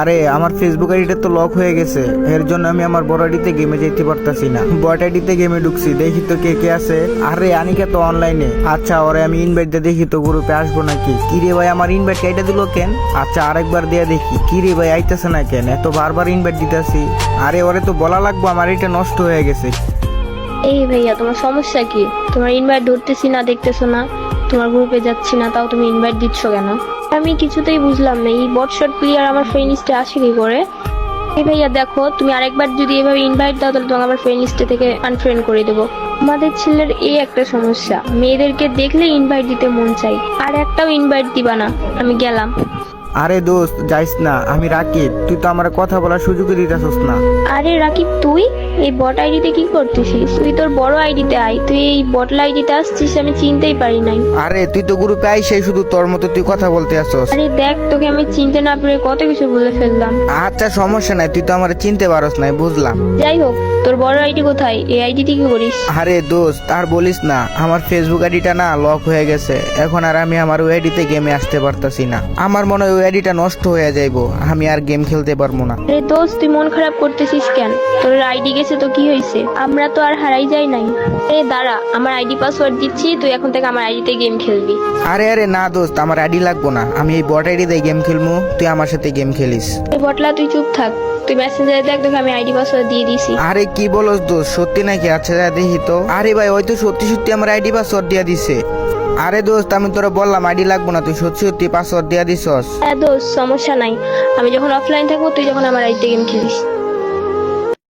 আরে আমার ফেসবুক আইডিটা তো লক হয়ে গেছে, এর জন্য আমি আমার বড় আইডিতে গেমে যেতে পারতাছি না। বট আইডিতে গেমে ঢুকছি, দেখি তো কে কে আছে। আরে আনিকা তো অনলাইনে। আচ্ছা ওরে আমি ইনভাইট দিয়ে দেখি তো গ্রুপে আসবো নাকি। কিরে ভাই আমার ইনভাইট কেটে দিল কেন? আচ্ছা আরেকবার দিয়ে দেখি। কিরে ভাই আইতেছে না কেন? এত বারবার ইনভাইট দিতেছি। আরে ওরে তো বলা লাগবো আমার এটা নষ্ট হয়ে গেছে। এই ভাইয়া, তোমার সমস্যা কি? তোমার ইনভাইট ধরতেছি না, দেখতেছো না? তোমার গ্রুপে যাচ্ছি না, তাও তুমি ইনভাইট দিচ্ছ কেন? আমি কিছুতেই বুঝলাম না, এই বটশট প্লেয়ার আমার ফ্রেন্ড লিস্টে আসে কি করে? এই ভাইয়া দেখো, তুমি আরেকবার যদি এভাবে ইনভাইট দাও তাহলে তোমাকে আমার ফ্রেন্ড লিস্টে থেকে আনফ্রেন্ড করে দেবো। আমাদের ছেলের এই একটা সমস্যা, মেয়েদেরকে দেখলে ইনভাইট দিতে মন চাই, আর একটাও ইনভাইট দিবা না। আমি গেলাম। আরে দোস্ত যাইস না, আমি রাকিব, তুই তো আমার কথা বলার সুযোগই দিতেছস না। আরে রাকিব, তুই এই বট আইডিতে কি করতেছিস? তুই তোর বড় আইডিতে আয়, তুই এই বটলা আইডিতে আসছিস, আমি চিনতেই পারি নাই। আরে তুই তো গ্রুপে আইসে শুধু তোর মতো তুই কথা বলতে আসছস। আরে দেখ, তোকে আমি চিনতে না পেরে কত কিছু বলে ফেললাম। আচ্ছা সমস্যা নাই, তুই তো আমার চিনতে পারস নাই, বুঝলাম। যাই হোক, তোর বড় আইডি কোথায়? এই আইডিতে কি করিস? আরে দোস্ত আর বলিস না, আমার ফেসবুক আইডিটা না লক হয়ে গেছে। এখন আর আমি আমার ওই আইডিতে গেমে আসতে পারতাছি না। আমার মনে হয় ওই আইডিটা নষ্ট হয়ে যাইবো, আমি আর গেম খেলতে পারবো না। আরে দোস্ত, তুই মন খারাপ করতেছিস কেন? তোর আইডি গেছে তো কি হয়েছে? আমরা তো আর হারাই যাই নাই। এ দাঁড়া, আমার আইডি পাসওয়ার্ড দিচ্ছি, তুই এখন থেকে আমার আইডিতে গেম খেলবি। আরে আরে না দোস্ত, আমার আইডি লাগবো না, আমি এই বট আইডিতে গেম খেলবো, তুই আমার সাথে গেম খেলিস। এই বটলা তুই চুপ থাক, তুই মেসেঞ্জারে দেখ, তোকে আমি আইডি পাসওয়ার্ড দিয়ে দিছি। আরে কি বলস দোস্ত, সত্যি নাকি? আচ্ছা যা দেখি তো। আরে ভাই ওই তো সত্যি সত্যি আমার আইডি পাসওয়ার্ড দিয়া দিছে। আরে দোস্ত আমি তোরা বললাম আইডি লাগবো না, তুই সত্যি সত্যি পাসওয়ার্ড দিয়া দিছস। হ্যাঁ দোস্ত, সমস্যা নাই। আমি যখন অফলাইন থাকবো, তুই যখন আমার আইডিতে গেম খেলিস।